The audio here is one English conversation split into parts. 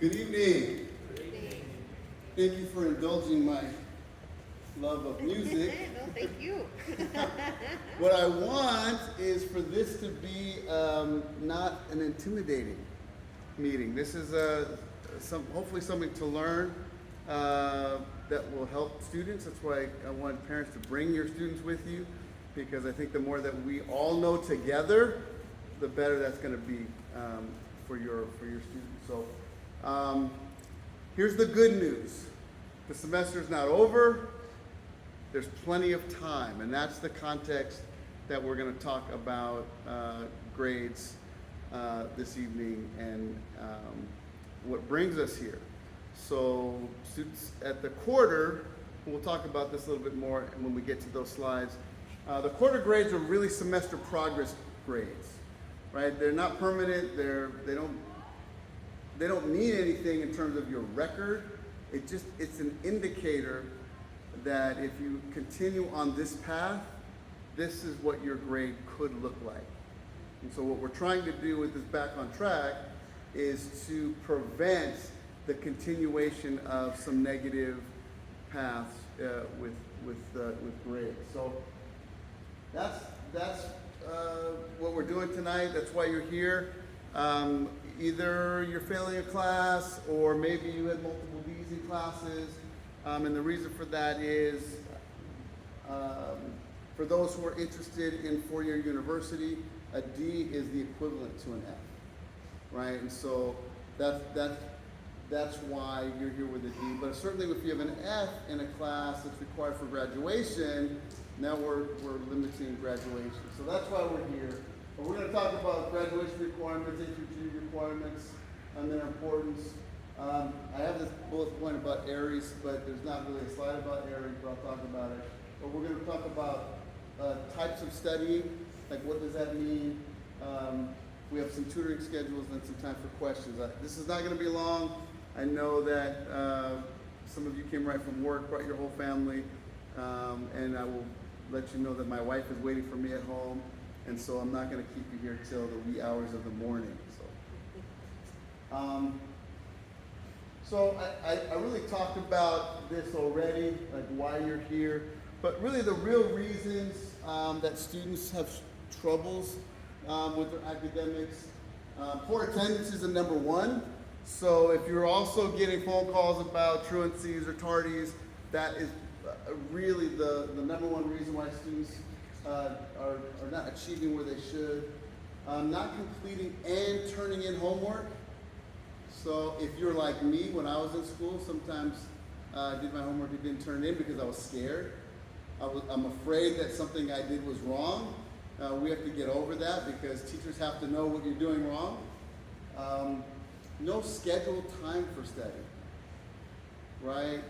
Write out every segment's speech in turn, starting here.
Good evening. Thank you for indulging my love of music. No, thank you. What I want is for this to be not an intimidating meeting. This is hopefully something to learn that will help students. That's why I want parents to bring your students with you, because I think the more that we all know together, the better that's going to be for your students. So here's the good news. The semester is not over. There's plenty of time, and that's the context that we're going to talk about grades this evening and what brings us here. So students at the quarter, we'll talk about this a little bit more when we get to those slides. The quarter grades are really semester progress grades, right? They're not permanent. They don't mean anything in terms of your record. It's an indicator that if you continue on this path, this is what your grade could look like. And so what we're trying to do with this Back on Track is to prevent the continuation of some negative paths with grades. So that's what we're doing tonight. That's why you're here. Either you're failing a class, or maybe you had multiple D's in classes. And the reason for that is for those who are interested in four-year university, a D is the equivalent to an F, right? And so that's why you're here with a D. But certainly if you have an F in a class that's required for graduation, now we're limiting graduation. So that's why we're here. But we're going to talk about graduation requirements, HUG requirements, and their importance. I have this bullet point about Aries, but there's not really a slide about Aries, but I'll talk about it. But we're going to talk about types of studying, like what does that mean? We have some tutoring schedules and some time for questions. This is not going to be long. I know that some of you came right from work, brought your whole family, and I will let you know that my wife is waiting for me at home, and so I'm not going to keep you here till the wee hours of the morning. So I really talked about this already, like why you're here, but really the real reasons that students have troubles with their academics. Poor attendance is the number one. So if you're also getting phone calls about truancies or tardies, that is really the number one reason why students are not achieving where they should. Not completing and turning in homework. So if you're like me, when I was in school, sometimes I did my homework and didn't turn it in because I was scared. I'm afraid that something I did was wrong. We have to get over that because teachers have to know what you're doing wrong. No scheduled time for study, right?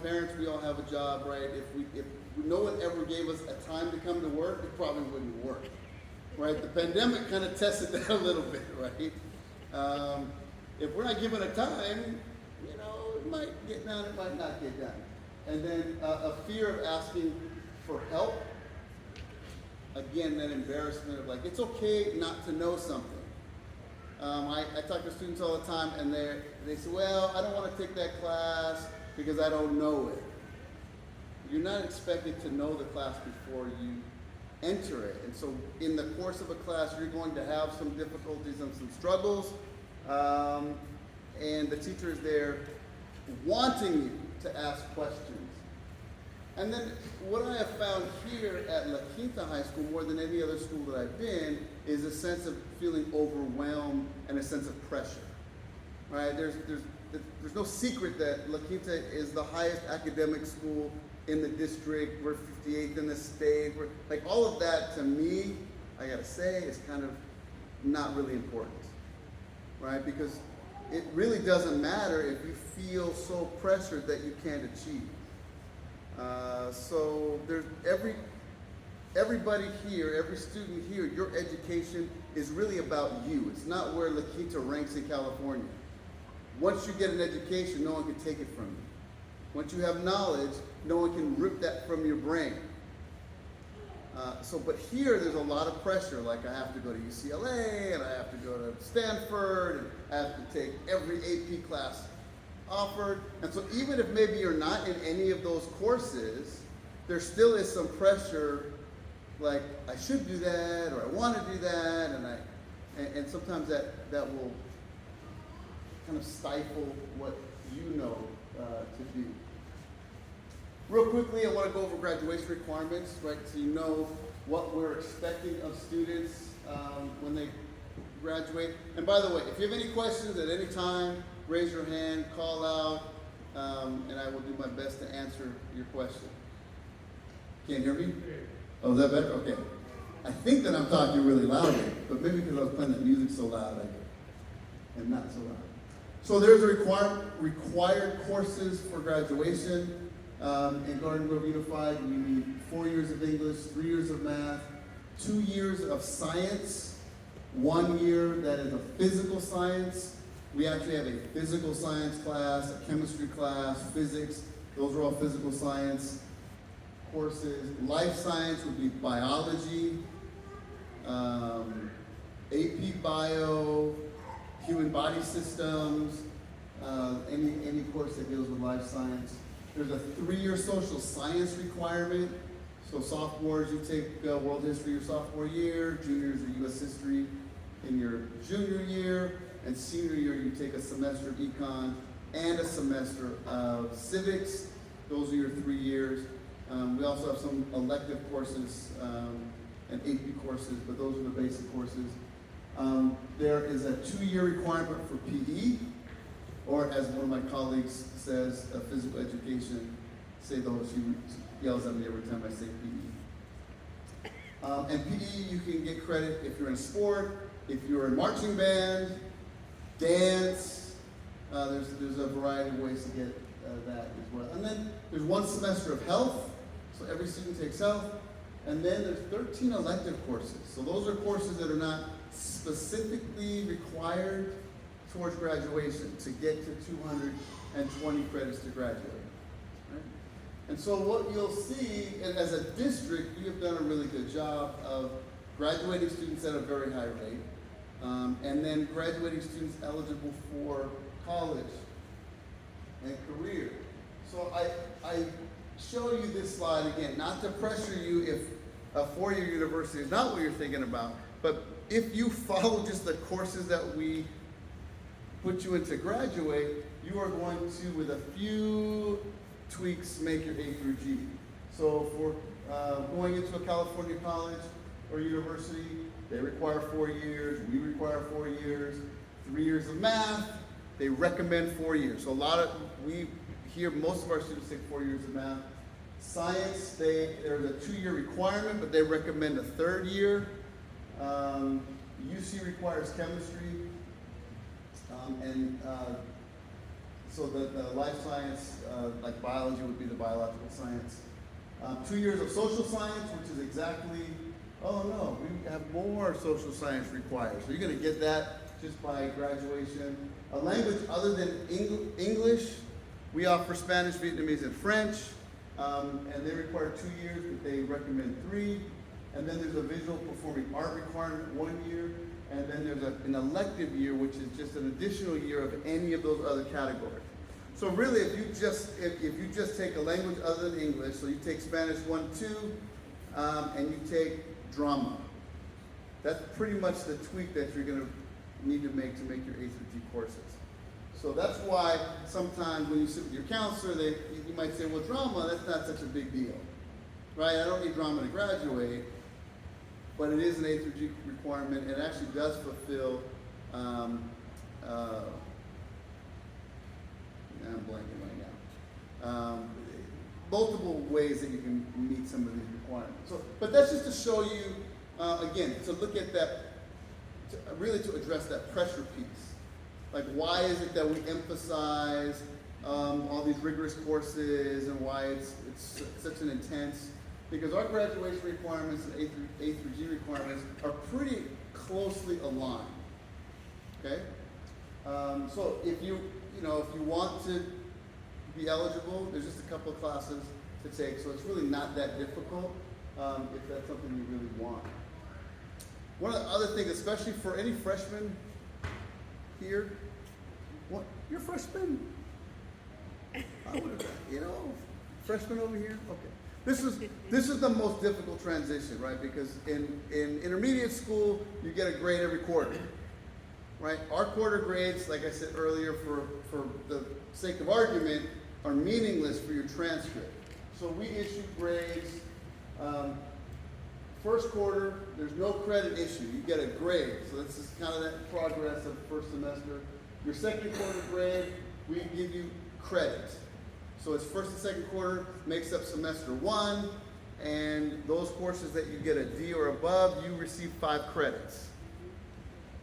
Parents, we all have a job, right? If no one ever gave us a time to come to work, it probably wouldn't work. Right, the pandemic kind of tested that a little bit, right? If we're not given a time, it might get done, it might not get done. And then a fear of asking for help. Again, that embarrassment of like, it's okay not to know something. I talk to students all the time, and they say, well, I don't want to take that class because I don't know it. You're not expected to know the class before you enter it. And so in the course of a class, you're going to have some difficulties and some struggles. And the teacher is there wanting you to ask questions. And then what I have found here at La Quinta High School, more than any other school that I've been, is a sense of feeling overwhelmed and a sense of pressure. Right? There's no secret that La Quinta is the highest academic school in the district. We're 58th in the state. Like all of that to me, I gotta say, is kind of not really important, right? Because it really doesn't matter if you feel so pressured that you can't achieve. So there's everybody here, every student here, your education is really about you. It's not where La Quinta ranks in California. Once you get an education, no one can take it from you. Once you have knowledge, no one can rip that from your brain. But here there's a lot of pressure, like I have to go to UCLA, and I have to go to Stanford, and I have to take every AP class offered. And so even if maybe you're not in any of those courses, there still is some pressure, like I should do that, or I want to do that, and sometimes that will kind of stifle what you know to do. Real quickly, I want to go over graduation requirements, right? So you know what we're expecting of students when they graduate. And by the way, if you have any questions at any time, raise your hand, call out, and I will do my best to answer your question. Can't hear me? Oh, is that better? Okay. I think that I'm talking really loudly, but maybe because I was playing the music so loud, I am not so loud. So there's required courses for graduation. In Garden Grove Unified, we need 4 years of English, 3 years of math, 2 years of science, 1 year that is a physical science. We actually have a physical science class, a chemistry class, physics. Those are all physical science courses. Life science would be biology, AP Bio, human body systems, any course that deals with life science. There's a 3-year social science requirement. So sophomores, you take world history your sophomore year, juniors are U.S. history in your junior year, and senior year you take a semester of econ and a semester of civics. Those are your 3 years. We also have some elective courses and AP courses, but those are the basic courses. There is a 2-year requirement for PE, or as one of my colleagues says, physical education. Say those, she yells at me every time I say PE. And PE, you can get credit if you're in sport, if you're in marching band, dance. There's a variety of ways to get that as well. And then there's 1 semester of health, so every student takes health. And then there's 13 elective courses. So those are courses that are not specifically required towards graduation to get to 220 credits to graduate. Right? And so what you'll see, and as a district, we have done a really good job of graduating students at a very high rate, and then graduating students eligible for college and career. So I show you this slide again, not to pressure you if a 4-year university is not what you're thinking about, but if you follow just the courses that we put you in to graduate, you are going to, with a few tweaks, make your A through G. So for going into a California college or university, they require 4 years, we require 4 years, 3 years of math, they recommend 4 years. So we hear most of our students take 4 years of math. Science, there's a 2-year requirement, but they recommend a 3rd year. UC requires chemistry, so the life science, like biology would be the biological science. 2 years of social science, which is exactly, oh no, we have more social science required. So you're gonna get that just by graduation. A language other than English, we offer Spanish, Vietnamese, and French, and they require 2 years, but they recommend 3. And then there's a visual performing art requirement, 1 year. And then there's an elective year, which is just an additional year of any of those other categories. So really, if you just take a language other than English, so you take Spanish 1, 2, and you take drama, that's pretty much the tweak that you're going to need to make your A through G courses. So that's why sometimes when you sit with your counselor, you might say, well, drama, that's not such a big deal, right? I don't need drama to graduate. But it is an A through G requirement, and it actually does fulfill, I'm blanking right now, multiple ways that you can meet some of these requirements. So, but that's just to show you, again, to look at that, really to address that pressure piece. Like, why is it that we emphasize all these rigorous courses, and why it's such an intense. Because our graduation requirements and A through G requirements are pretty closely aligned. Okay, so if you want to be eligible, there's just a couple of classes to take, so it's really not that difficult if that's something you really want. One of the other things, especially for any freshmen here. What? You're freshmen. I would have, freshman over here. Okay. This is the most difficult transition, right? Because in intermediate school, you get a grade every quarter, right? Our quarter grades, like I said earlier, for the sake of argument, are meaningless for your transcript. So we issue grades. First quarter, there's no credit issue. You get a grade. So this is kind of that progress of first semester. Your second quarter grade, we give you credit. So it's first and second quarter, makes up semester 1, and those courses that you get a D or above, you receive 5 credits.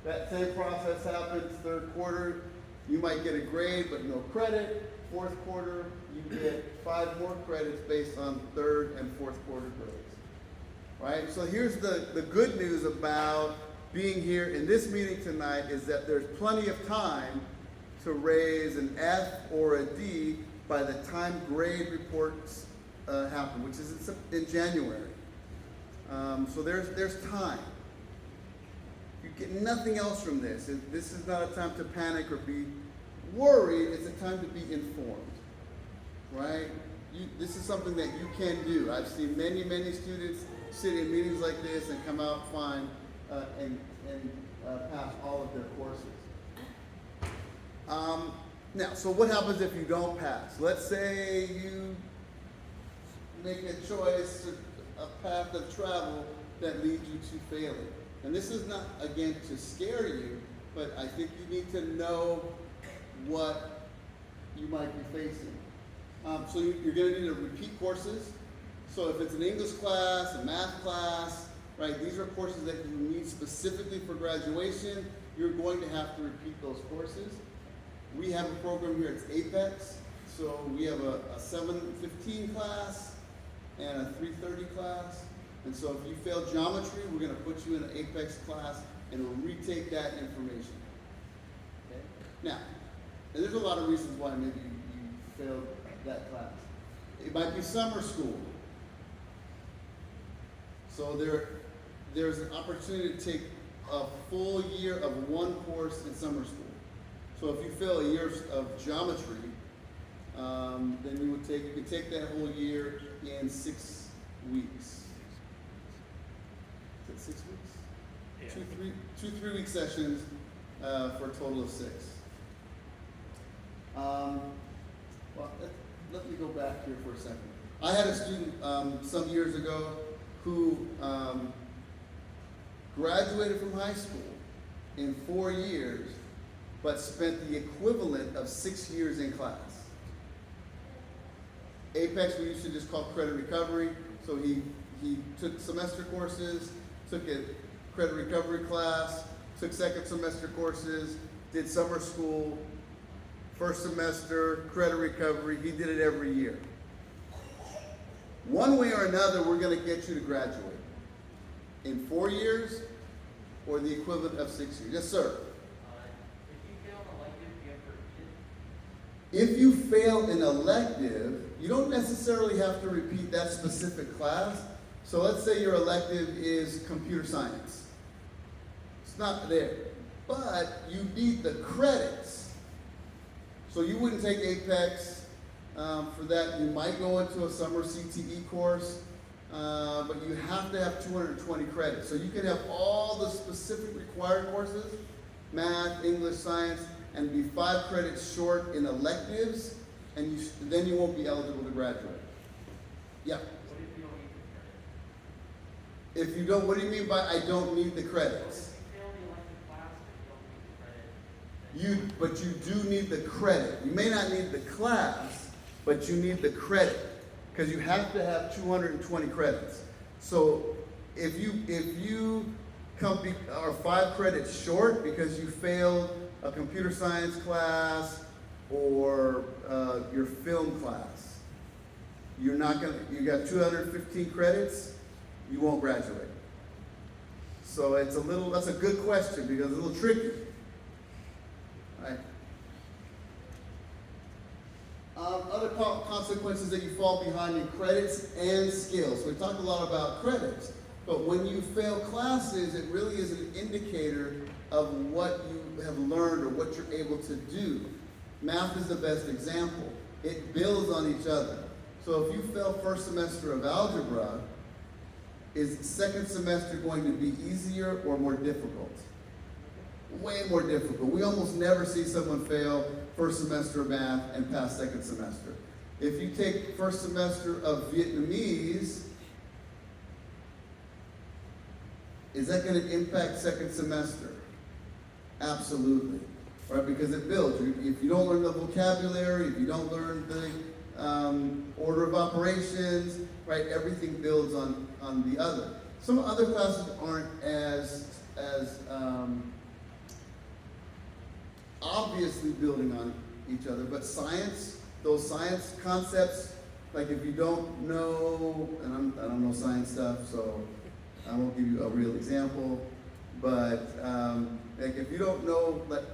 That same process happens third quarter. You might get a grade but no credit. Fourth quarter, you get 5 more credits based on third and fourth quarter grades. Right? So here's the good news about being here in this meeting tonight is that there's plenty of time to raise an F or a D by the time grade reports happen, which is in January. So there's time. You get nothing else from this. This is not a time to panic or be worried. It's a time to be informed, right? This is something that you can do. I've seen many students sit in meetings like this and come out fine and pass all of their courses. Now, so what happens if you don't pass? Let's say you make a choice, a path of travel that leads you to failing. And this is not, again, to scare you, but I think you need to know what you might be facing. So you're going to need to repeat courses. So if it's an English class, a math class, right, these are courses that you need specifically for graduation. You're going to have to repeat those courses. We have a program here, it's Apex. So we have a 7:15 class and a 3:30 class. And so if you fail geometry, we're going to put you in an Apex class and we'll retake that information. Okay? Now, and there's a lot of reasons why maybe you failed that class. It might be summer school. So there's an opportunity to take a full year of one course in summer school. So if you fail a year of geometry, then you could take that whole year in 6 weeks. Is it 6 weeks? Yeah. Two 3-week sessions for a total of 6. Well, let me go back here for a second. I had a student some years ago who graduated from high school in 4 years, but spent the equivalent of 6 years in class. Apex we used to just call credit recovery. So he took semester courses, took a credit recovery class, took second semester courses, did summer school, first semester, credit recovery. He did it every year. One way or another, we're going to get you to graduate. In 4 years, or the equivalent of 6 years. Yes, sir. If you fail an elective, you don't necessarily have to repeat that specific class. So let's say your elective is computer science. It's not there, but you need the credits. So you wouldn't take Apex for that. You might go into a summer CTE course, but you have to have 220 credits. So you can have all the specific required courses, math, English, science, and be 5 credits short in electives, and then you won't be eligible to graduate. Yeah. What if you don't need the credit? If you don't, what do you mean by I don't need the credits? If you fail the elective class, but you don't need the credit. But you do need the credit. You may not need the class, but you need the credit because you have to have 220 credits. So if you are 5 credits short because you failed a computer science class or your film class, you got 215 credits, you won't graduate. So that's a good question because it's a little tricky. Right? Other consequences that you fall behind in credits and skills. So we talked a lot about credits, but when you fail classes, it really is an indicator of what you have learned or what you're able to do. Math is the best example. It builds on each other. So if you fail first semester of algebra, is second semester going to be easier or more difficult? Way more difficult. We almost never see someone fail first semester of math and pass second semester. If you take first semester of Vietnamese, is that going to impact second semester? Absolutely, right? Because it builds. If you don't learn the vocabulary, if you don't learn the order of operations, right? Everything builds on the other. Some other classes aren't as obviously building on each other, but science, those science concepts, like if you don't know, and I don't know science stuff, so I won't give you a real example, but like if you don't know, like,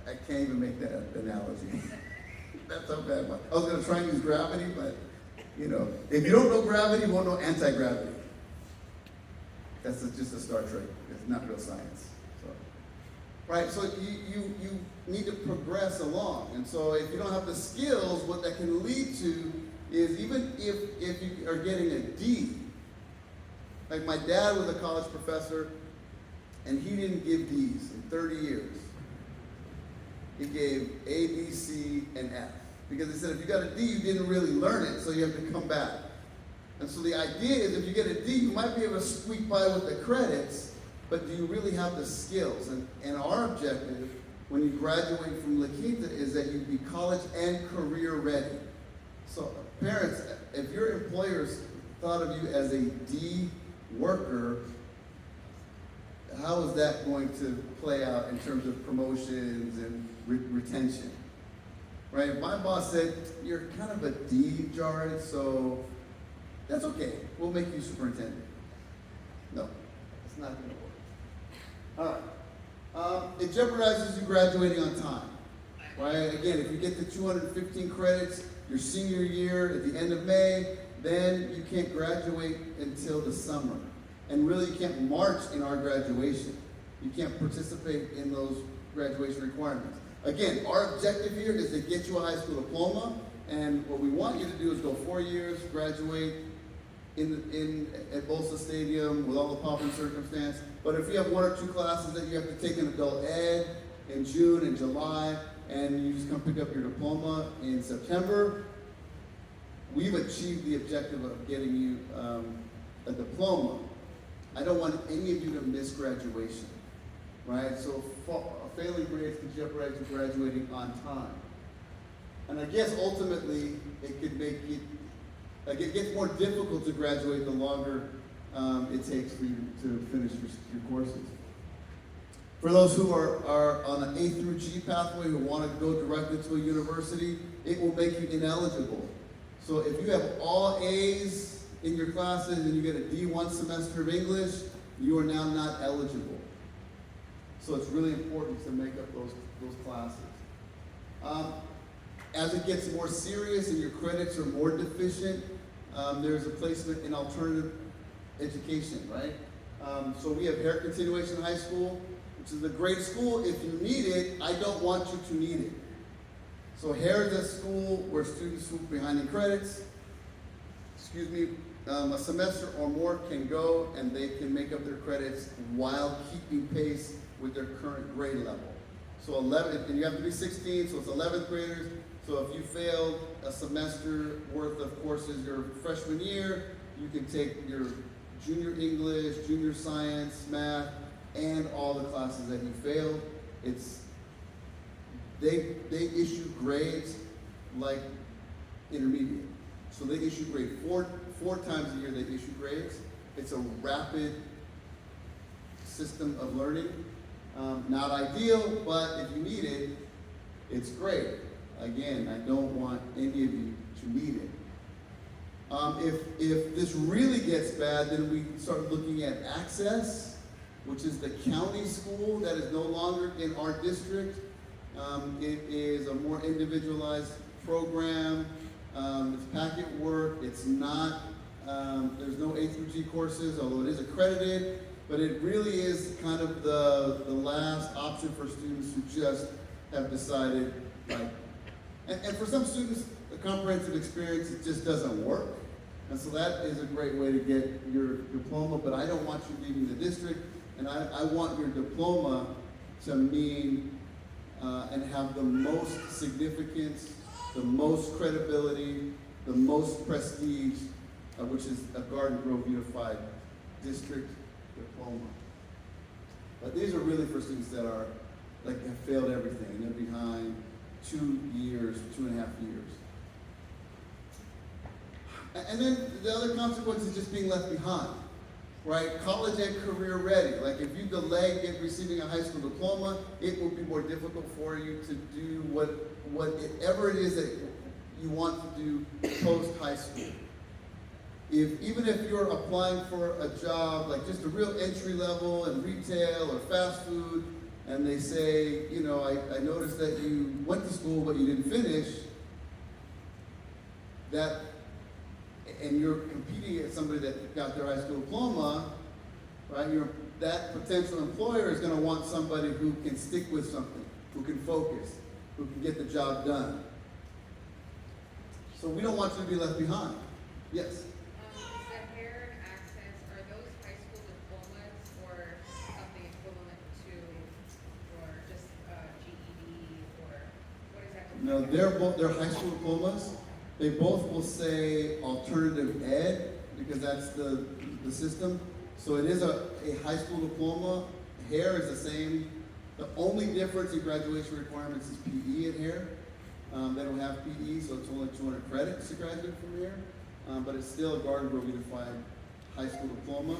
I can't even make that analogy. That's so bad. I was going to try and use gravity, but you know, if you don't know gravity, you won't know anti-gravity. That's just a Star Trek. It's not real science. So, right? So you need to progress along, and so if you don't have the skills, what that can lead to is even if you are getting a D. Like my dad was a college professor, and he didn't give D's in 30 years. He gave A, B, C, and F. Because he said if you got a D, you didn't really learn it, so you have to come back. And so the idea is if you get a D, you might be able to squeak by with the credits, but do you really have the skills? And our objective when you graduate from La Quinta is that you be college and career ready. So parents, if your employers thought of you as a D worker, how is that going to play out in terms of promotions and retention? Right? If my boss said, you're kind of a D, Jared, so that's okay. We'll make you superintendent. No, it's not going to work. All right. It jeopardizes you graduating on time. Right? Again, if you get the 215 credits your senior year at the end of May, then you can't graduate until the summer. And really, you can't march in our graduation. You can't participate in those graduation requirements. Again, our objective here is to get you a high school diploma, and what we want you to do is go 4 years, graduate at Bolsa Stadium with all the pomp and circumstance. But if you have 1 or 2 classes that you have to take in adult ed in June and July, and you just come pick up your diploma in September, we've achieved the objective of getting you a diploma. I don't want any of you to miss graduation, right? So failing grades can jeopardize you graduating on time. And I guess ultimately it could make it, like it gets more difficult to graduate the longer it takes for you to finish your courses. For those who are on an A through G pathway who want to go directly to a university, it will make you ineligible. So if you have all A's in your classes and you get a D1 semester of English, you are now not eligible. So it's really important to make up those classes. As it gets more serious and your credits are more deficient, there's a placement in alternative education, right? So we have Hair Continuation High School, which is a great school. If you need it, I don't want you to need it. So Hair is a school where students who are behind in credits, a semester or more can go and they can make up their credits while keeping pace with their current grade level. So 11, and you have to be 16, so it's 11th graders. So if you failed a semester worth of courses your freshman year, you can take your junior English, junior science, math, and all the classes that you failed. They issue grades like intermediate. So they issue grades four times a year. They issue grades. It's a rapid system of learning. Not ideal, but if you need it, it's great. Again, I don't want any of you to need it. If this really gets bad, then we start looking at Access, which is the county school that is no longer in our district. It is a more individualized program. It's packet work. It's not, there's no A through G courses, although it is accredited. but it really is kind of the last option for students who just have decided, like, and for some students, the comprehensive experience, it just doesn't work. And so that is a great way to get your diploma, but I don't want you leaving the district, and I want your diploma to mean and have the most significance, the most credibility, the most prestige, which is a Garden Grove Unified District diploma. But these are really for students that are, like, have failed everything, and they're behind 2 years, 2.5 years. And then the other consequence is just being left behind, right? College and career ready. Like, if you delay receiving a high school diploma, it will be more difficult for you to do whatever it is that you want to do post high school. Even if you're applying for a job, like just a real entry level in retail or fast food, and they say, you know, I noticed that you went to school but you didn't finish, and you're competing against somebody that got their high school diploma, right? That potential employer is going to want somebody who can stick with something, who can focus, who can get the job done. So we don't want you to be left behind. Yes? Is the hair and access, are those high school diplomas or something equivalent to, or just GED, or what is that? No, they're high school diplomas. They both will say alternative ed, because that's the system. So it is a high school diploma. Hair is the same. The only difference in graduation requirements is PE at hair. They don't have PE, so it's only 200 credits to graduate from here. But it's still a Garden Grove Unified high school diploma.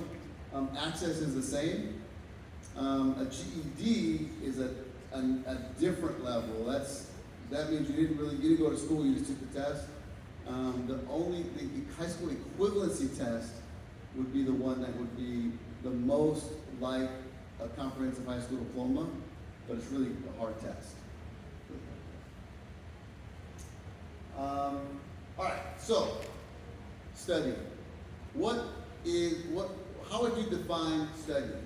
Access is the same. A GED is a different level. That means you didn't go to school, you just took the test. The high school equivalency test would be the one that would be the most like a comprehensive high school diploma, but it's really a hard test. All right, so studying. How would you define studying?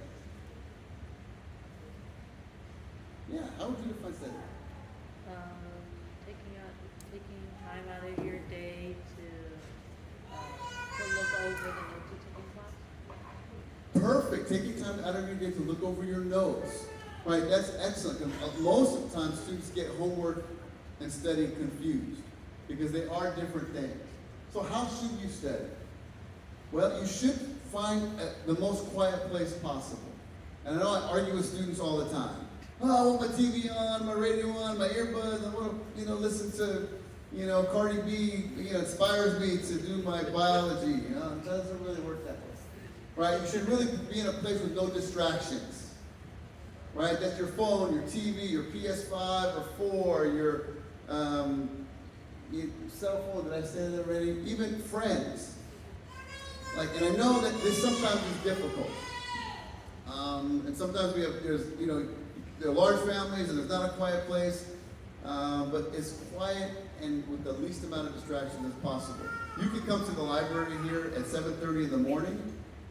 Yeah, how would you define studying? Taking time out of your day to look over the notes you took in class. Perfect. Taking time out of your day to look over your notes. Right, that's excellent. 'Cause most of the time, students get homework and studying confused because they are different things. So how should you study? Well, you should find the most quiet place possible. And I know I argue with students all the time. Oh, I want my TV on, my radio on, my earbuds. I want to, listen to, Cardi B. Inspires me to do my biology. It doesn't really work that way, right? You should really be in a place with no distractions, right? That's your phone, your TV, your PS5 or 4, your cell phone. Did I say that already? Even friends. And I know that this sometimes is difficult, and sometimes there are large families and there's not a quiet place, but it's quiet and with the least amount of distraction as possible. You can come to the library here at 7:30 in the morning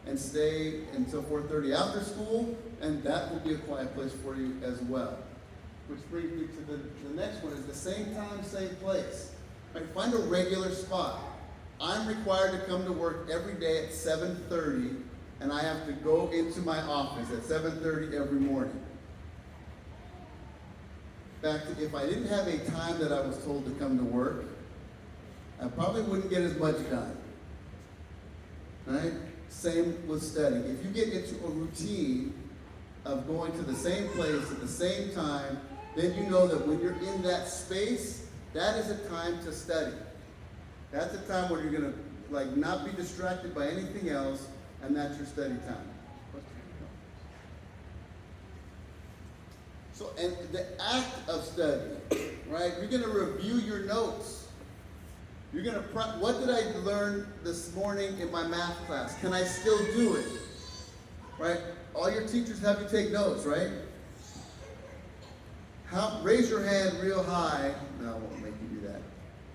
and stay until 4:30 after school, and that will be a quiet place for you as well. Which brings me to the next one, is the same time, same place. Right? Find a regular spot. I'm required to come to work every day at 7:30, and I have to go into my office at 7:30 every morning. In fact, if I didn't have a time that I was told to come to work, I probably wouldn't get as much done. Right? Same with studying. If you get into a routine of going to the same place at the same time, then you know that when you're in that space, that is a time to study. That's a time where you're going to not be distracted by anything else, and that's your study time. So, and the act of study, right? You're going to review your notes. You're going to what did I learn this morning in my math class? Can I still do it? Right? All your teachers have you take notes, right? Raise your hand real high. No, I won't make you do that.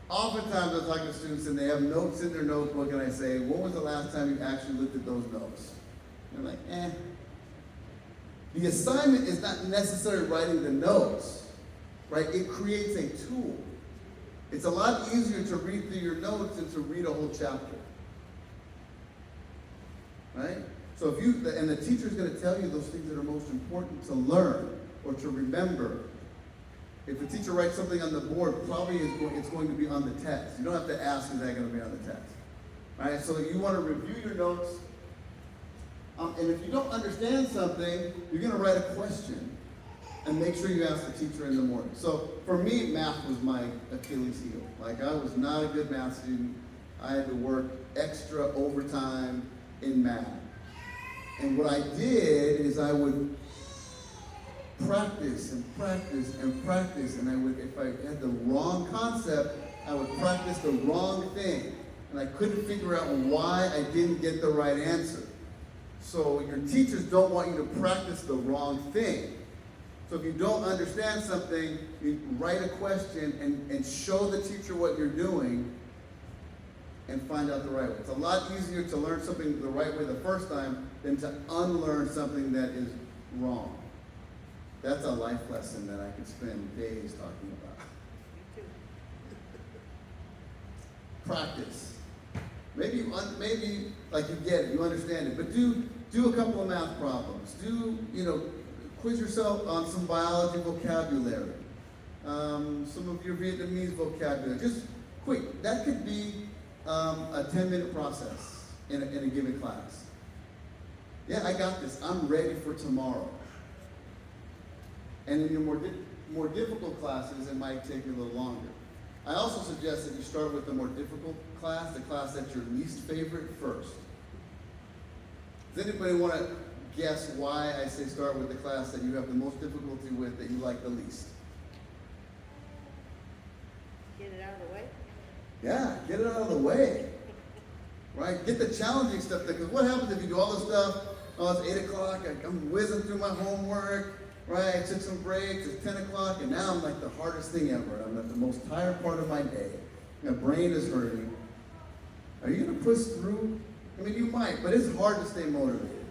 Oftentimes I talk to students and they have notes in their notebook, and I say, when was the last time you actually looked at those notes? And they're like, The assignment is not necessarily writing the notes, right? It creates a tool. It's a lot easier to read through your notes than to read a whole chapter, right? So if you, and the teacher's going to tell you those things that are most important to learn or to remember. If the teacher writes something on the board, probably it's going to be on the test. You don't have to ask, is that going to be on the test? Right? So you want to review your notes. And if you don't understand something, you're going to write a question and make sure you ask the teacher in the morning. So for me, math was my Achilles heel. Like, I was not a good math student. I had to work extra overtime in math. And what I did is I would practice and practice and practice, and I would, if I had the wrong concept, I would practice the wrong thing, and I couldn't figure out why I didn't get the right answer. So your teachers don't want you to practice the wrong thing. So if you don't understand something, you write a question and show the teacher what you're doing and find out the right way. It's a lot easier to learn something the right way the first time than to unlearn something that is wrong. That's a life lesson that I could spend days talking about. Practice. Maybe like you get it, you understand it, but do a couple of math problems. Quiz yourself on some biology vocabulary, some of your Vietnamese vocabulary. Just quick. That could be a 10-minute process in a given class. Yeah, I got this. I'm ready for tomorrow. And in your more difficult classes, it might take you a little longer. I also suggest that you start with the more difficult class, the class that's your least favorite first. Does anybody want to guess why I say start with the class that you have the most difficulty with, that you like the least? Get it out of the way. Yeah, get it out of the way. Right? Get the challenging stuff, because what happens if you do all this stuff, it's 8 o'clock, I'm whizzing through my homework, right? I took some breaks, it's 10 o'clock, and now I'm like the hardest thing ever. I'm at the most tired part of my day. My brain is hurting. Are you going to push through? I mean, you might, but it's hard to stay motivated,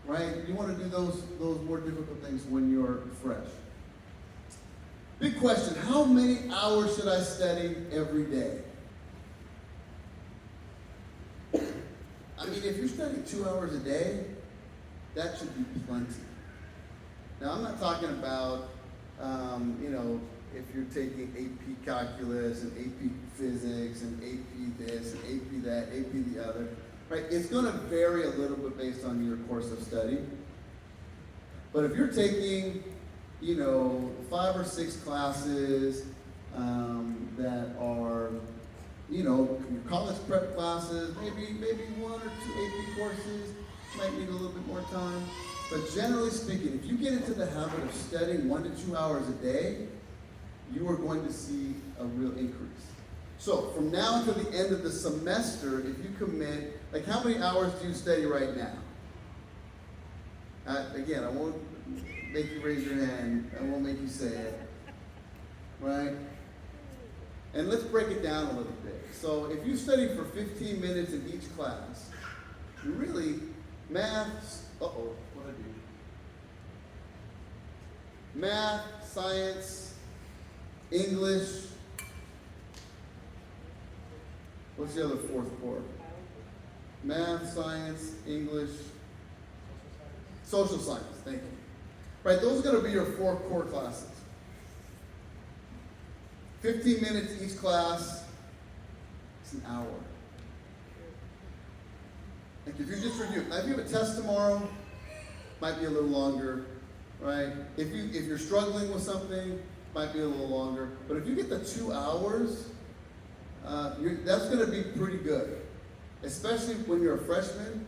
right? You want to do those more difficult things when you're fresh. Big question, how many hours should I study every day? I mean, if you're studying 2 hours a day, that should be plenty. Now, I'm not talking about, if you're taking AP Calculus and AP Physics and AP this and AP that, AP the other, right? It's going to vary a little bit based on your course of study. But if you're taking, 5 or 6 classes that are, your college prep classes, maybe 1 or 2 AP courses, might need a little bit more time. But generally speaking, if you get into the habit of studying 1 to 2 hours a day, you are going to see a real increase. So from now until the end of the semester, if you commit, like how many hours do you study right now? Again, I won't make you raise your hand. I won't make you say it. Right? And let's break it down a little bit. So if you study for 15 minutes in each class, you really, math, what did I do? Math, science, English. What's the other fourth core? Math, science, English, social science. Thank you. Right, those are going to be your 4 core classes. 15 minutes each class. It's an hour. Like if you just review, now if you have a test tomorrow, might be a little longer, right? If you're struggling with something, might be a little longer. But if you get the 2 hours, that's going to be pretty good, especially when you're a freshman,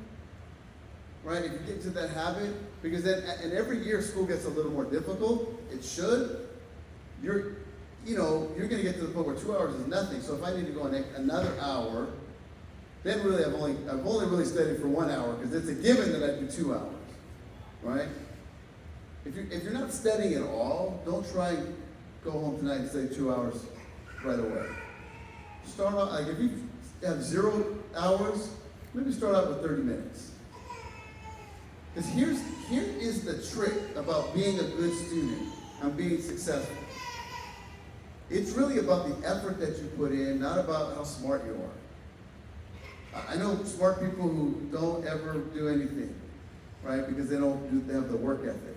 right? If you get into that habit, because then, and every year school gets a little more difficult. It should. You're going to get to the point where 2 hours is nothing. So if I need to go another hour, then really I've only really studied for 1 hour, because it's a given that I do 2 hours, right? If you're not studying at all, don't try and go home tonight and study 2 hours right away. Start out, like if you have 0 hours, maybe start out with 30 minutes. Because here is the trick about being a good student and being successful. It's really about the effort that you put in, not about how smart you are. I know smart people who don't ever do anything, right? Because they have the work ethic.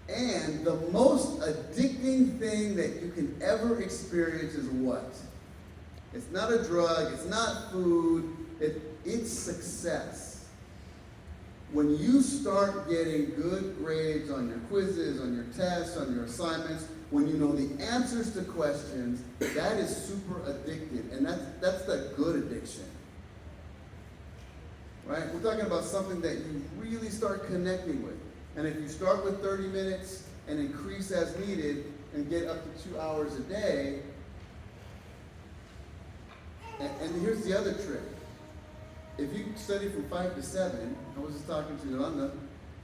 And the most addicting thing that you can ever experience is what? It's not a drug, it's not food, it's success. When you start getting good grades on your quizzes, on your tests, on your assignments, when you know the answers to questions, that is super addictive. And that's the good addiction. Right? We're talking about something that you really start connecting with. And if you start with 30 minutes and increase as needed and get up to 2 hours a day, and here's the other trick. If you study from 5 to 7, I was just talking to Yolanda,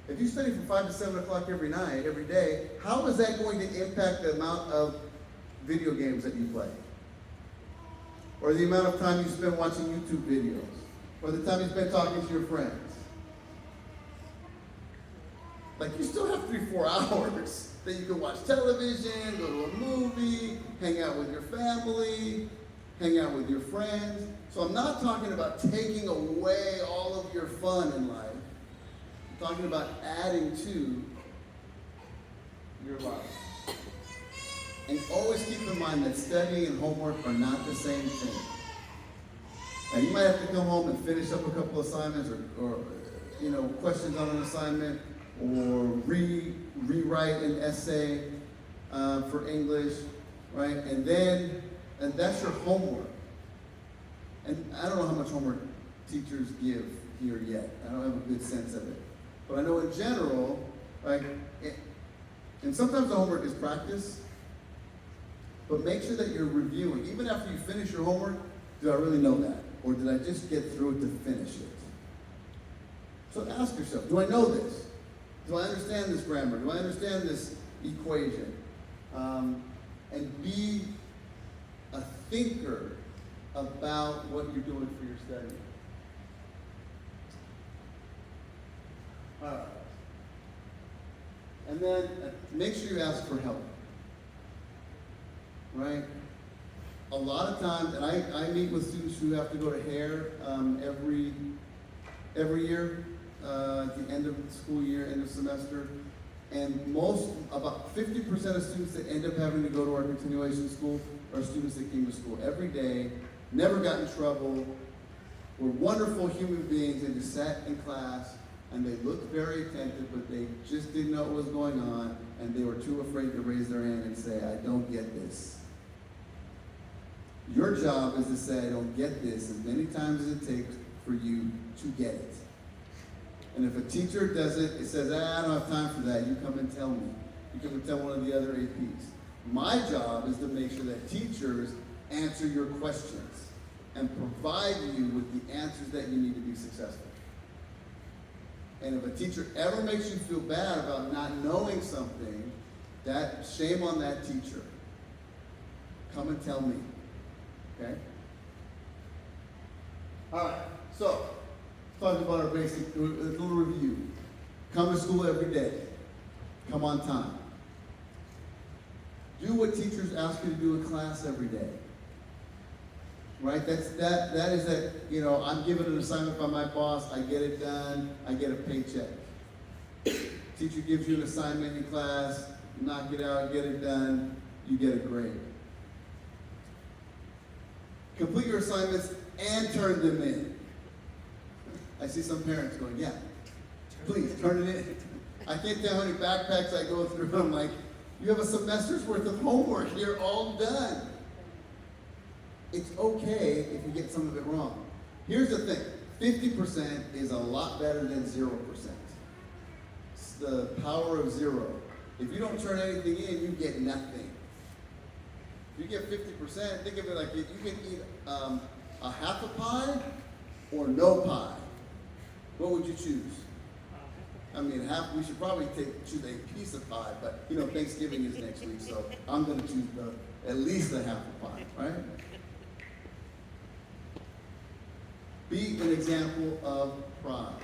if you study from 5 to 7 o'clock every night, every day, how is that going to impact the amount of video games that you play? Or the amount of time you spend watching YouTube videos? Or the time you spend talking to your friends? Like, you still have 3-4 hours that you can watch television, go to a movie, hang out with your family, hang out with your friends. So I'm not talking about taking away all of your fun in life. I'm talking about adding to your life. And always keep in mind that study and homework are not the same thing. Now, you might have to come home and finish up a couple assignments or questions on an assignment, or rewrite an essay for English, right? And that's your homework. And I don't know how much homework teachers give here yet. I don't have a good sense of it. But I know in general, and sometimes the homework is practice, but make sure that you're reviewing. Even after you finish your homework, did I really know that? Or did I just get through it to finish it? So ask yourself, do I know this? Do I understand this grammar? Do I understand this equation? And be a thinker about what you're doing for your study. All right. And then make sure you ask for help. Right? A lot of times, and I meet with students who have to go to hair every year. At the end of the school year, end of semester, and about 50% of students that end up having to go to our continuation school are students that came to school every day, never got in trouble, were wonderful human beings, and just sat in class, and they looked very attentive, but they just didn't know what was going on, and they were too afraid to raise their hand and say, I don't get this. Your job is to say, I don't get this, as many times as it takes for you to get it. And if a teacher does it, it says, I don't have time for that. You come and tell me. You come and tell one of the other APs. My job is to make sure that teachers answer your questions and provide you with the answers that you need to be successful. And if a teacher ever makes you feel bad about not knowing something, that shame on that teacher. Come and tell me. Okay? All right. So, talk about our basic, a little review. Come to school every day. Come on time. Do what teachers ask you to do in class every day. Right? That is that, I'm given an assignment by my boss, I get it done, I get a paycheck. Teacher gives you an assignment in class, knock it out, get it done, you get a grade. Complete your assignments and turn them in. I see some parents going, yeah, please turn it in. I can't tell how many backpacks I go through. I'm like, you have a semester's worth of homework. You're all done. It's okay if you get some of it wrong. Here's the thing. 50% is a lot better than 0%. It's the power of 0. If you don't turn anything in, you get nothing. If you get 50%, think of it like you can eat a half a pie or no pie. What would you choose? I mean, we should probably choose a piece of pie, but Thanksgiving is next week, so I'm going to choose at least a half a pie, right? Be an example of pride.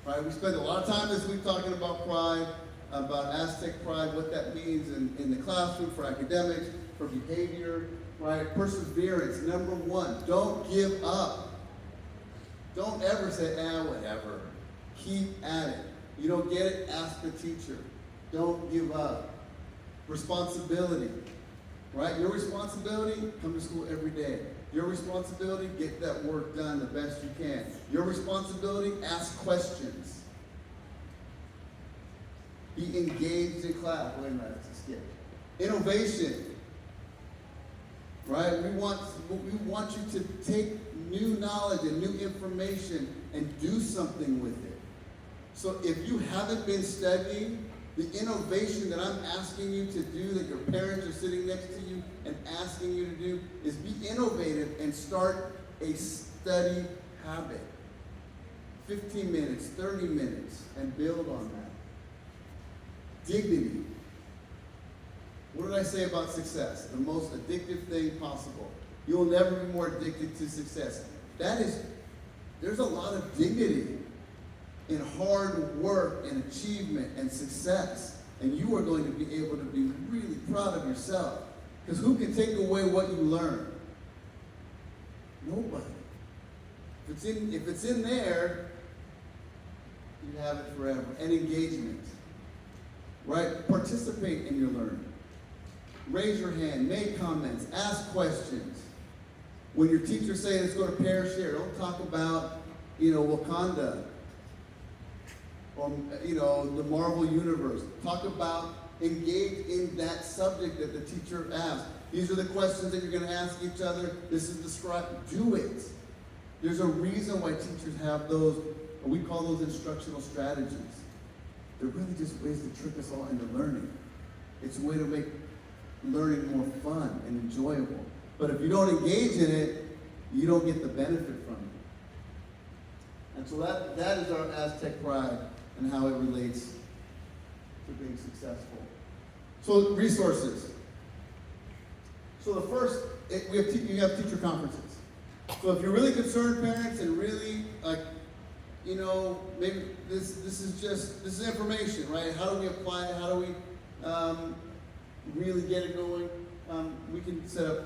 right? We spent a lot of time this week talking about pride, about Aztec pride, what that means in the classroom, for academics, for behavior, right? Perseverance, number one. Don't give up. Don't ever say, whatever. Keep at it. You don't get it, ask the teacher. Don't give up. Responsibility, right? Your responsibility, come to school every day. Your responsibility, get that work done the best you can. Your responsibility, ask questions. Be engaged in class. Wait a minute, that's a skip. Innovation, right? We want you to take new knowledge and new information and do something with it. So if you haven't been studying, the innovation that I'm asking you to do, that your parents are sitting next to you and asking you to do, is be innovative and start a study habit. 15 minutes, 30 minutes, and build on that. Dignity. What did I say about success? The most addictive thing possible. You'll never be more addicted to success. There's a lot of dignity in hard work and achievement and success. And you are going to be able to be really proud of yourself. Because who can take away what you learn? Nobody. If it's in there, you have it forever. And engagement. Right? Participate in your learning. Raise your hand, make comments, ask questions. When your teacher's saying let's go to pair share, don't talk about, Wakanda, or, the Marvel Universe. Talk about, engage in that subject that the teacher asked. These are the questions that you're going to ask each other. This is described. Do it. There's a reason why teachers have those, we call those instructional strategies. They're really just ways to trick us all into learning. It's a way to make learning more fun and enjoyable. But if you don't engage in it, you don't get the benefit from it. And so that is our Aztec pride and how it relates to being successful. So resources. So the first, you have teacher conferences. So if you're really concerned, parents, and really maybe this is information, right? How do we apply it? How do we really get it going? We can set up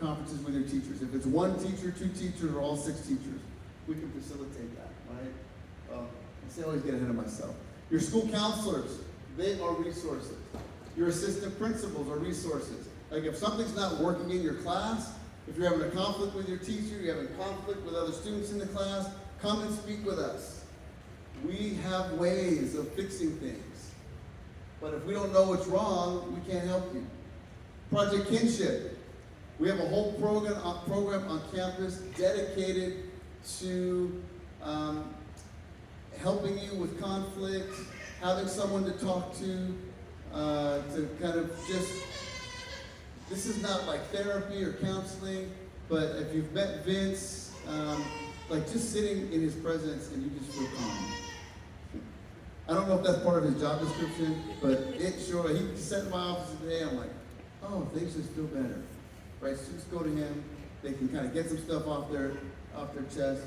conferences with your teachers. If it's one teacher, two teachers, or all six teachers, we can facilitate that, right? I always get ahead of myself. Your school counselors, they are resources. Your assistant principals are resources. Like if something's not working in your class, if you're having a conflict with your teacher, you're having conflict with other students in the class, come and speak with us. We have ways of fixing things. But if we don't know what's wrong, we can't help you. Project Kinship. We have a whole program on campus dedicated to helping you with conflict, having someone to talk to kind of just, this is not like therapy or counseling, but if you've met Vince, like just sitting in his presence and you just feel calm. I don't know if that's part of his job description, but he sat in my office today, I'm like, oh, things just feel better. Right, students go to him, they can kind of get some stuff off their chest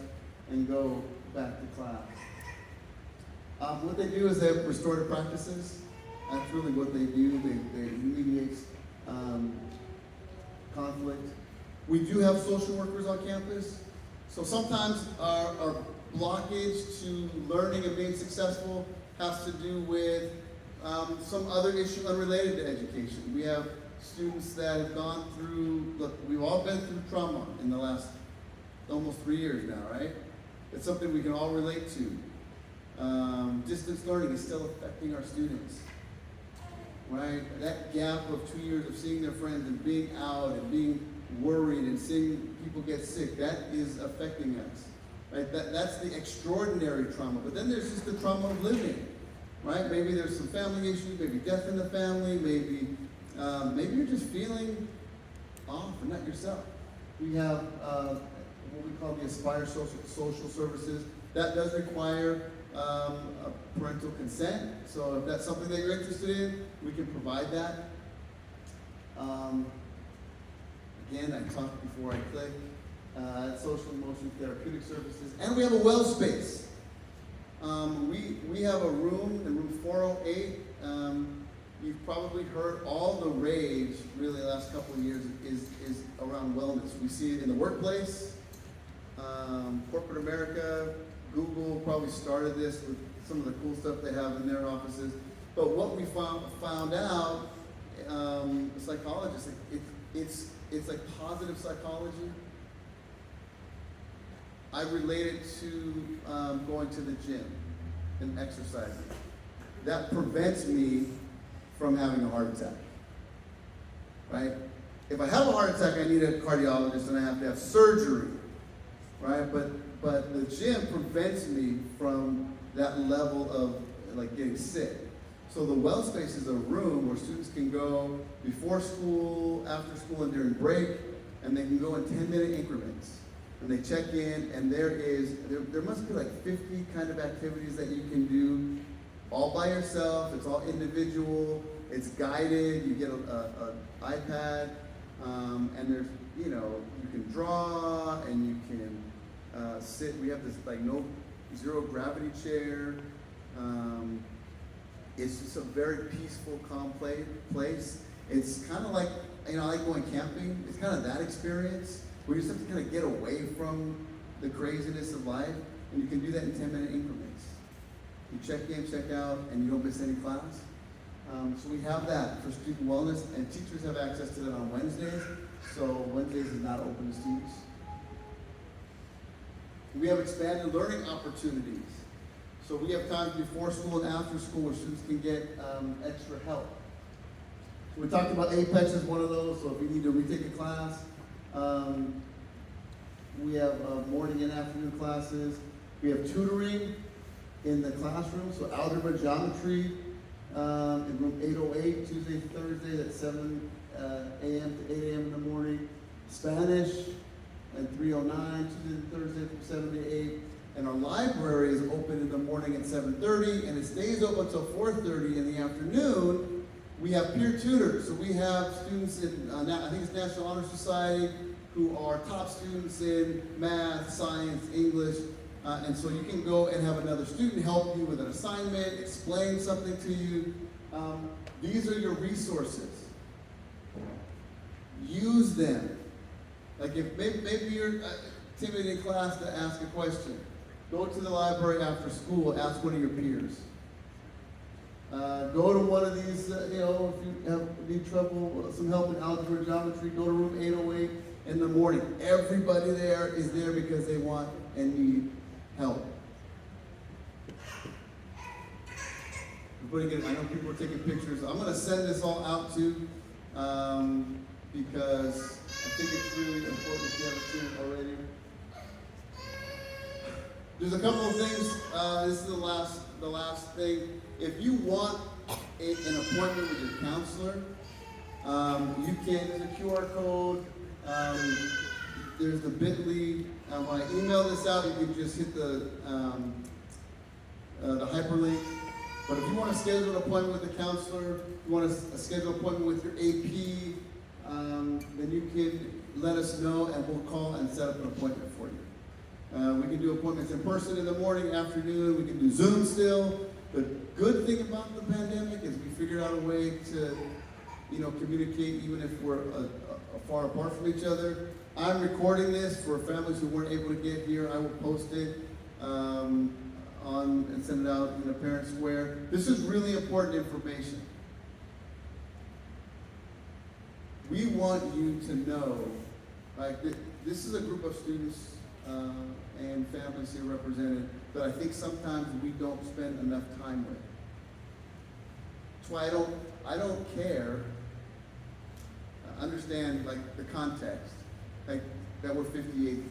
and go back to class. What they do is they have restorative practices. That's really what they do. They mediate conflict. We do have social workers on campus. So sometimes our blockage to learning and being successful has to do with some other issue unrelated to education. We have students that have gone through, look, we've all been through trauma in the last almost 3 years now, right? It's something we can all relate to. Distance learning is still affecting our students, right? That gap of 2 years of seeing their friends and being out and being worried and seeing people get sick, that is affecting us, right? That's the extraordinary trauma. But then there's just the trauma of living, right? Maybe there's some family issues, maybe death in the family, maybe you're just feeling off and not yourself. We have what we call the Aspire Social Services. That does require a parental consent. So if that's something that you're interested in, we can provide that. Again, I talked before I click. Social emotional therapeutic services. And we have a well space. We have a room in room 408. You've probably heard all the rage really the last couple of years is around wellness. We see it in the workplace, corporate America. Google probably started this with some of the cool stuff they have in their offices. But what we found out, psychologists, it's like positive psychology. I relate it to going to the gym and exercising. That prevents me from having a heart attack, right? If I have a heart attack, I need a cardiologist and I have to have surgery, right? But the gym prevents me from that level of like getting sick. So the well space is a room where students can go before school, after school, and during break, and they can go in 10-minute increments. And they check in, and there must be like 50 kind of activities that you can do all by yourself. It's all individual. It's guided. You get an iPad, and there's, you can draw, and you can sit. We have this like zero gravity chair. It's just a very peaceful, calm place. It's kind of like, I like going camping. It's kind of that experience where you just have to kind of get away from the craziness of life, and you can do that in 10-minute increments. You check in, check out, and you don't miss any class. So we have that for student wellness, and teachers have access to that on Wednesdays, so Wednesdays is not open to students. We have expanded learning opportunities. So we have times before school and after school where students can get extra help. So we talked about Apex as one of those, so if you need to retake a class, we have morning and afternoon classes. We have tutoring in the classroom, so algebra, geometry, in room 808, Tuesdays and Thursdays at 7 a.m. to 8 a.m. in the morning. Spanish at 309, Tuesdays and Thursdays from 7 to 8. And our library is open in the morning at 7:30, and it stays open until 4:30 in the afternoon. We have peer tutors, so we have students in, I think it's National Honor Society, who are top students in math, science, English, and so you can go and have another student help you with an assignment, explain something to you. These are your resources. Use them. Like if maybe you're timid in class to ask a question, go to the library after school, ask one of your peers. Go to one of these, if you need trouble, some help in algebra, geometry, go to room 808 in the morning. Everybody there is there because they want and need help. I know people are taking pictures. I'm going to send this all out too, because I think it's really important if you haven't seen it already. There's a couple of things. This is the last thing. If you want an appointment with your counselor, you can. There's a QR code. There's the Bitly. When I email this out, you can just hit the hyperlink. But if you want to schedule an appointment with a counselor, you want to schedule an appointment with your AP, then you can let us know, and we'll call and set up an appointment for you. We can do appointments in person in the morning, afternoon. We can do Zoom still. The good thing about the pandemic is we figured out a way to, communicate even if we're far apart from each other. I'm recording this for families who weren't able to get here. I will post it and send it out in the Parent Square. This is really important information. We want you to know, this is a group of students and families here represented that I think sometimes we don't spend enough time with. That's why I don't care. Understand the context, that we're 58th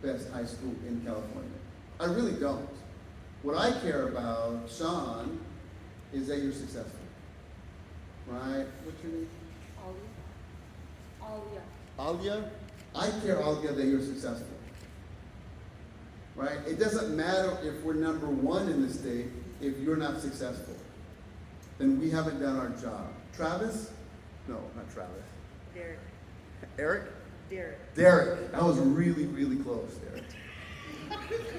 best high school in California. I really don't. What I care about, Sean, is that you're successful. Right? What's your name? Alia? I care, Alia, that you're successful. Right? It doesn't matter if we're number one in the state if you're not successful. Then we haven't done our job. Travis? No, not Travis. Derek. Eric? Derek. Derek. That was really, really close, Derek.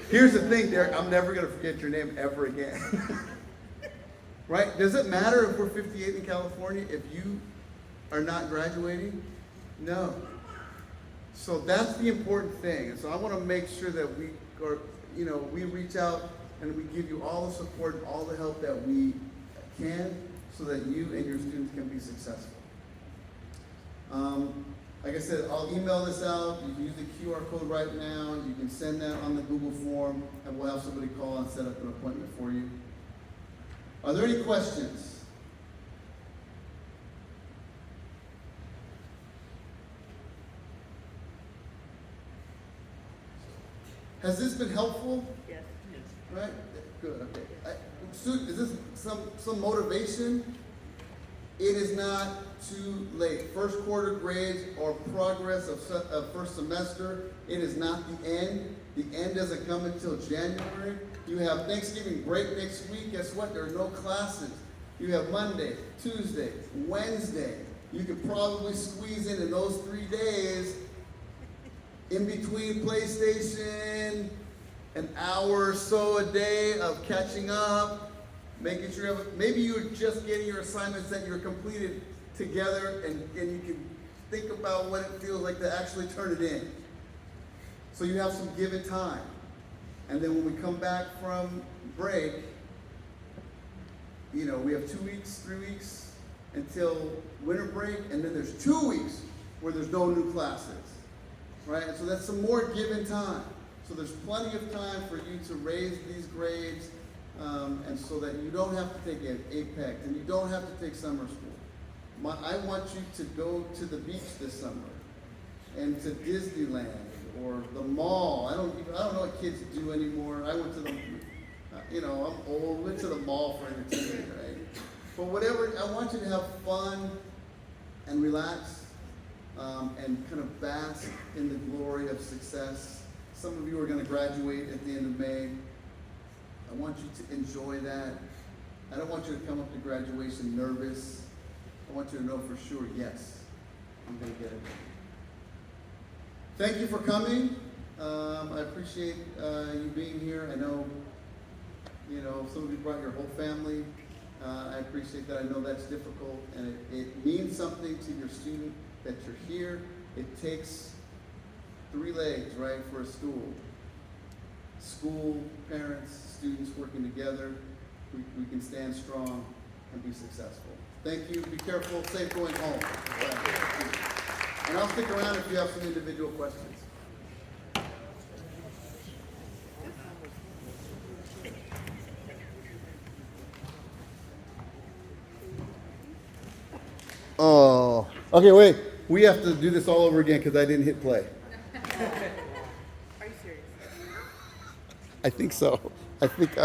Here's the thing, Derek, I'm never gonna forget your name ever again. Right? Does it matter if we're 58 in California if you are not graduating? No. So that's the important thing. And so I want to make sure that we reach out and we give you all the support and all the help that we can so that you and your students can be successful. Like I said, I'll email this out. You can use the QR code right now. You can send that on the Google form, and we'll have somebody call and set up an appointment for you. Are there any questions? Has this been helpful? Yes. Right? Good, okay. Is this some motivation? It is not too late. First quarter grades or progress of first semester, it is not the end. The end doesn't come until January. You have Thanksgiving break next week. Guess what? There are no classes. You have Monday, Tuesday, Wednesday. You could probably squeeze in those 3 days in between PlayStation, an hour or so a day of catching up, making sure maybe you're just getting your assignments that you're completed together and you can think about what it feels like to actually turn it in. So you have some given time. And then when we come back from break, we have 2 weeks, 3 weeks until winter break, and then there's 2 weeks where there's no new classes, right? And so that's some more given time. So there's plenty of time for you to raise these grades, and so that you don't have to take APEC and you don't have to take summer school. I want you to go to the beach this summer and to Disneyland or the mall. I don't know what kids do anymore. I went to the, I'm old. Went to the mall for entertainment, right? But whatever, I want you to have fun and relax, and kind of bask in the glory of success. Some of you are going to graduate at the end of May. I want you to enjoy that. I don't want you to come up to graduation nervous. I want you to know for sure, yes, I'm going to get it. Thank you for coming. I appreciate you being here. I know, some of you brought your whole family. I appreciate that. I know that's difficult, and it means something to your student that you're here. It takes 3 legs, right, for a school. School, parents, students working together. We can stand strong and be successful. Thank you. Be careful. Safe going home. And I'll stick around if you have some individual questions. Oh, okay, wait. We have to do this all over again because I didn't hit play. Are you serious? I think so. I think